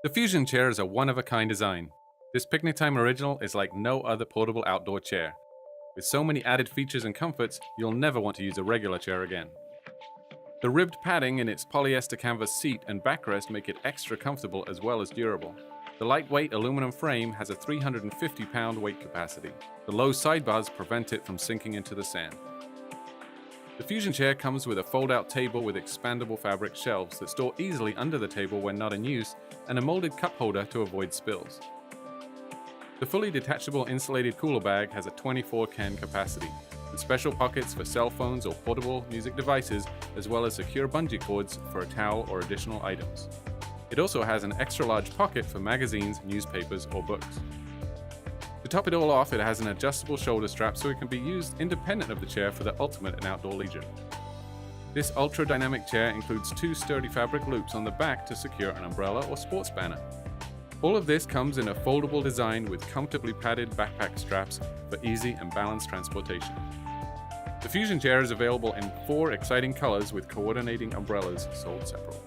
The Fusion chair is a one-of-a-kind design. This picnic time original is like no other portable outdoor chair. With so many added features and comforts, you'll never want to use a regular chair again. The ribbed padding in its polyester canvas seat and backrest make it extra comfortable as well as durable. The lightweight aluminum frame has a 350-pound weight capacity. The low sidebars prevent it from sinking into the sand. The Fusion chair comes with a fold-out table with expandable fabric shelves that store easily under the table when not in use, and a molded cup holder to avoid spills. The fully detachable insulated cooler bag has a 24-can capacity, with special pockets for cell phones or portable music devices, as well as secure bungee cords for a towel or additional items. It also has an extra-large pocket for magazines, newspapers, or books. To top it all off, it has an adjustable shoulder strap so it can be used independent of the chair for the ultimate in outdoor leisure. This ultra-dynamic chair includes 2 sturdy fabric loops on the back to secure an umbrella or sports banner. All of this comes in a foldable design with comfortably padded backpack straps for easy and balanced transportation. The Fusion chair is available in 4 exciting colors with coordinating umbrellas sold separately.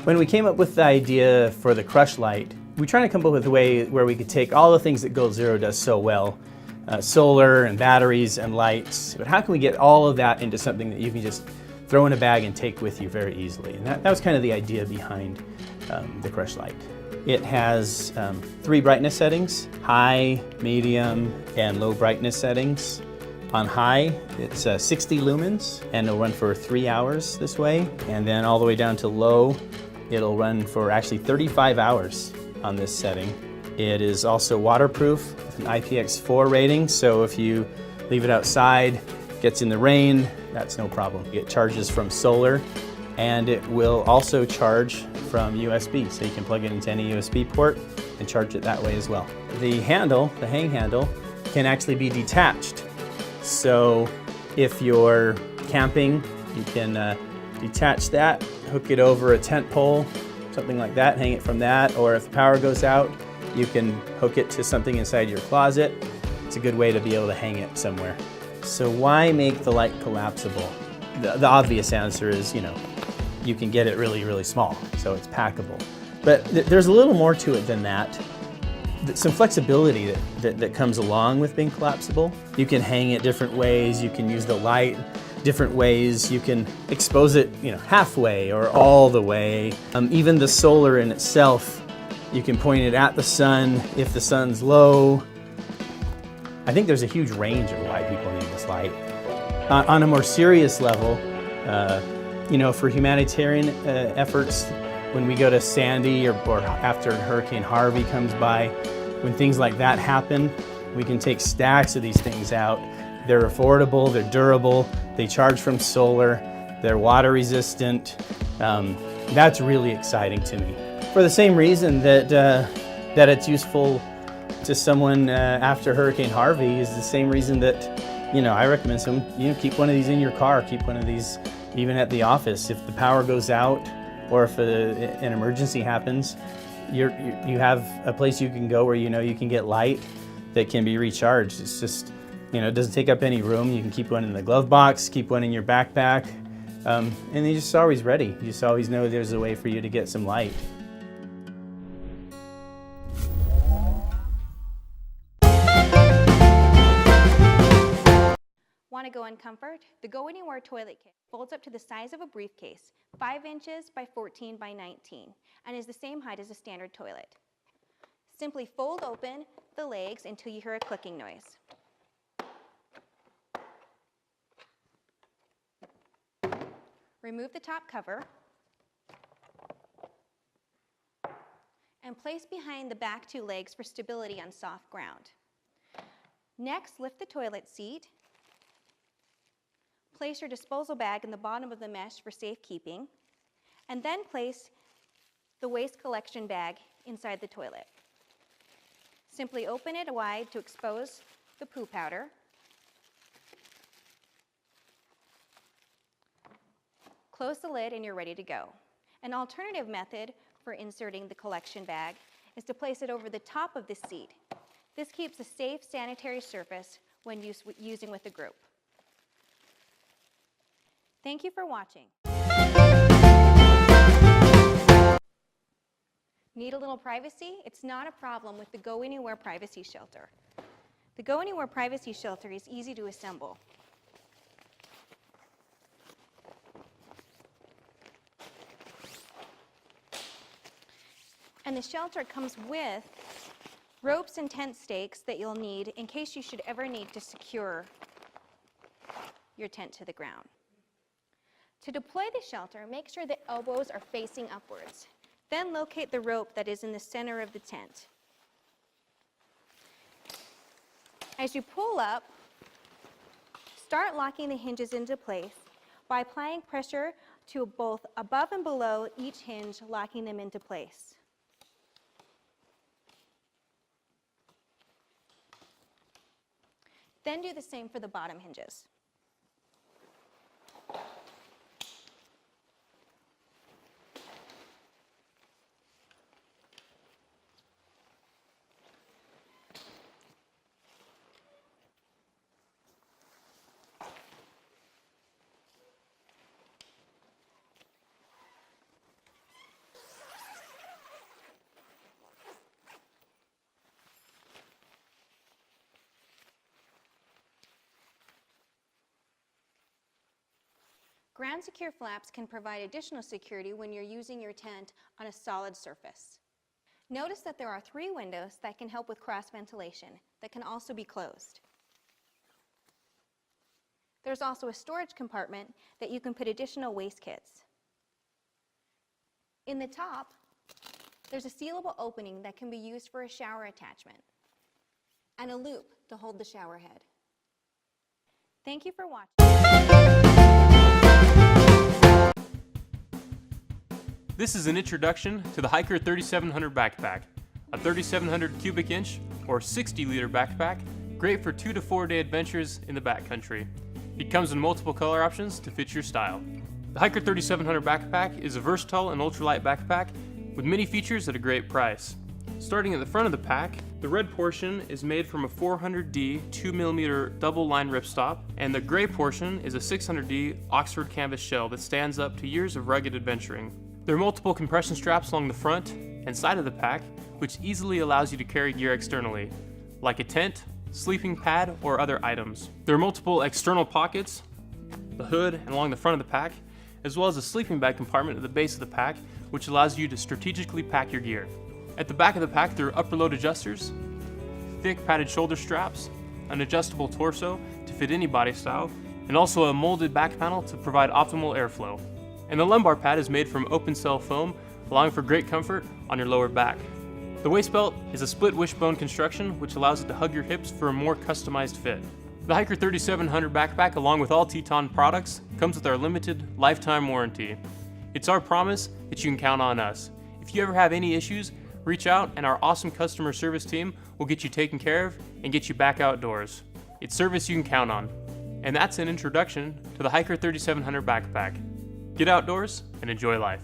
When we came up with the idea for the crush light, we tried to come up with a way where we could take all the things that Gold Zero does so well, solar and batteries and lights, but how can we get all of that into something that you can just throw in a bag and take with you very easily? And that was kind of the idea behind the crush light. It has 3 brightness settings: high, medium, and low brightness settings. On high, it's 60 lumens, and it'll run for 3 hours this way. And then all the way down to low, it'll run for actually 35 hours on this setting. It is also waterproof with an IPX4 rating, so if you leave it outside, gets in the rain, that's no problem. It charges from solar, and it will also charge from USB, so you can plug it into any USB port and charge it that way as well. The handle, the hang handle, can actually be detached. So if you're camping, you can detach that, hook it over a tent pole, something like that, hang it from that, or if the power goes out, you can hook it to something inside your closet. It's a good way to be able to hang it somewhere. So why make the light collapsible? The obvious answer is, you can get it really, really small, so it's packable. But there's a little more to it than that. Some flexibility that comes along with being collapsible. You can hang it different ways, you can use the light different ways, you can expose it halfway or all the way. Even the solar in itself, you can point it at the sun if the sun's low. I think there's a huge range of why people need this light. On a more serious level, for humanitarian efforts, when we go to Sandy or after Hurricane Harvey comes by, when things like that happen, we can take stacks of these things out, They're affordable, they're durable, they charge from solar, they're water resistant. That's really exciting to me. For the same reason that it's useful to someone after Hurricane Harvey is the same reason that, I recommend keep one of these in your car, keep one of these even at the office. If the power goes out or if an emergency happens, you have a place you can go where you can get light that can be recharged. It's just, it doesn't take up any room. You can keep one in the glove box, keep one in your backpack, and you're just always ready. You just always know there's a way for you to get some light. Want to go in comfort? The Go Anywhere toilet kit folds up to the size of a briefcase, 5 inches by 14 by 19, and is the same height as a standard toilet. Simply fold open the legs until you hear a clicking noise. Remove the top cover and place behind the back 2 legs for stability on soft ground. Next, lift the toilet seat. Place your disposal bag in the bottom of the mesh for safekeeping, and then place the waste collection bag inside the toilet. Simply open it wide to expose the poo powder. Close the lid and you're ready to go. An alternative method for inserting the collection bag is to place it over the top of the seat. This keeps a safe sanitary surface when using with a group. Thank you for watching. Need a little privacy? It's not a problem with the Go Anywhere Privacy Shelter. The Go Anywhere Privacy Shelter is easy to assemble. And the shelter comes with ropes and tent stakes that you'll need in case you should ever need to secure your tent to the ground. To deploy the shelter, make sure the elbows are facing upwards. Then locate the rope that is in the center of the tent. As you pull up, start locking the hinges into place by applying pressure to both above and below each hinge, locking them into place. Then do the same for the bottom hinges. Ground secure flaps can provide additional security when you're using your tent on a solid surface. Notice that there are 3 windows that can help with cross ventilation that can also be closed. There's also a storage compartment that you can put additional waste kits. In the top, there's a sealable opening that can be used for a shower attachment and a loop to hold the shower head. Thank you for watching. This is an introduction to the Hiker 3700 backpack, a 3700 cubic inch or 60-liter backpack, great for 2 to 4 day adventures in the backcountry. It comes in multiple color options to fit your style. The Hiker 3700 backpack is a versatile and ultralight backpack with many features at a great price. Starting at the front of the pack, the red portion is made from a 400D 2mm double line ripstop, and the gray portion is a 600D Oxford canvas shell that stands up to years of rugged adventuring. There are multiple compression straps along the front and side of the pack, which easily allows you to carry gear externally, like a tent, sleeping pad, or other items. There are multiple external pockets, the hood, and along the front of the pack, as well as a sleeping bag compartment at the base of the pack, which allows you to strategically pack your gear. At the back of the pack, there are upper load adjusters, thick padded shoulder straps, an adjustable torso to fit any body style, and also a molded back panel to provide optimal airflow. And the lumbar pad is made from open cell foam, allowing for great comfort on your lower back. The waist belt is a split wishbone construction, which allows it to hug your hips for a more customized fit. The Hiker 3700 backpack, along with all Teton products, comes with our limited lifetime warranty. It's our promise that you can count on us. If you ever have any issues, reach out and our awesome customer service team will get you taken care of and get you back outdoors. It's service you can count on. And that's an introduction to the Hiker 3700 backpack. Get outdoors and enjoy life.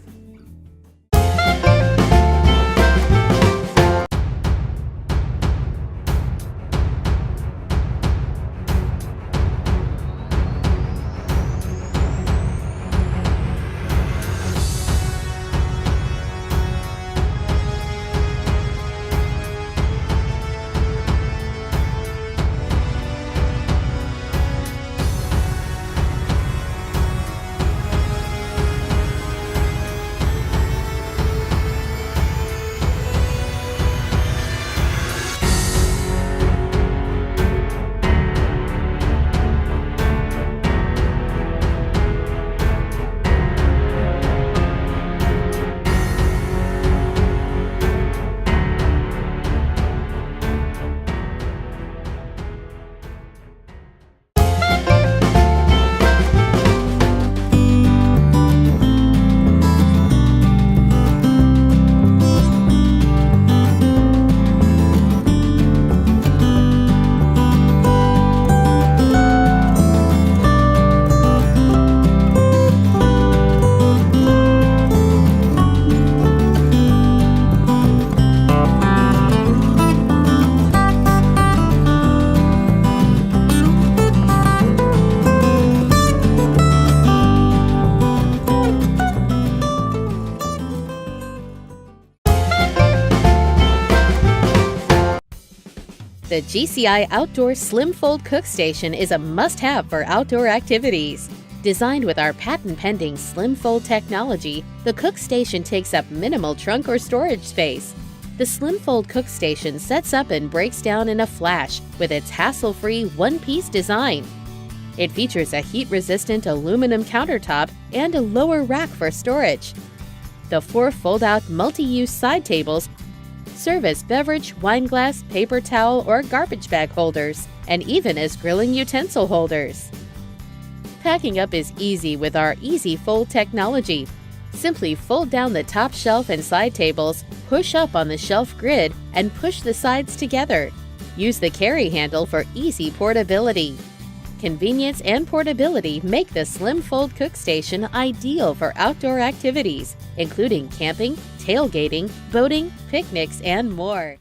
The GCI Outdoor Slim Fold Cook Station is a must-have for outdoor activities. Designed with our patent-pending Slim Fold technology, the Cook Station takes up minimal trunk or storage space. The Slim Fold Cook Station sets up and breaks down in a flash with its hassle-free one-piece design. It features a heat-resistant aluminum countertop and a lower rack for storage. The 4 fold-out multi-use side tables serve as beverage, wine glass, paper towel, or garbage bag holders, and even as grilling utensil holders. Packing up is easy with our Easy Fold technology. Simply fold down the top shelf and side tables, push up on the shelf grid, and push the sides together. Use the carry handle for easy portability. Convenience and portability make the Slim Fold Cook Station ideal for outdoor activities, including camping, tailgating, boating, picnics, and more.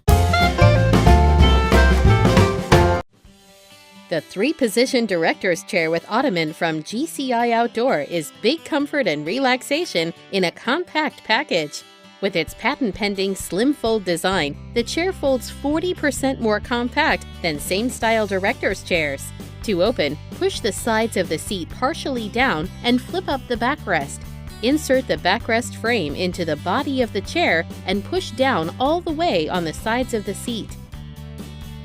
The 3-position director's chair with ottoman from GCI Outdoor is big comfort and relaxation in a compact package. With its patent-pending slim fold design, the chair folds 40% more compact than same-style director's chairs. To open, push the sides of the seat partially down and flip up the backrest. Insert the backrest frame into the body of the chair and push down all the way on the sides of the seat.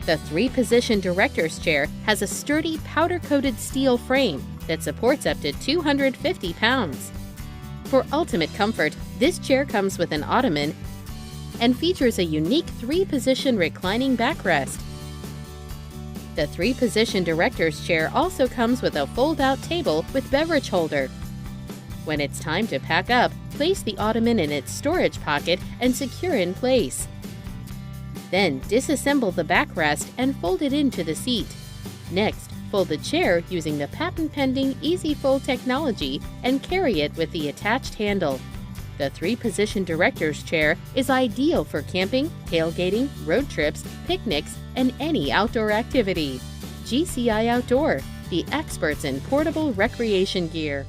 The 3-position director's chair has a sturdy powder-coated steel frame that supports up to 250 pounds. For ultimate comfort, this chair comes with an ottoman and features a unique 3-position reclining backrest. The 3-position director's chair also comes with a fold-out table with beverage holder. When it's time to pack up, place the ottoman in its storage pocket and secure in place. Then disassemble the backrest and fold it into the seat. Next, fold the chair using the patent-pending Easy Fold technology and carry it with the attached handle. The 3-position director's chair is ideal for camping, tailgating, road trips, picnics, and any outdoor activity. GCI Outdoor, the experts in portable recreation gear.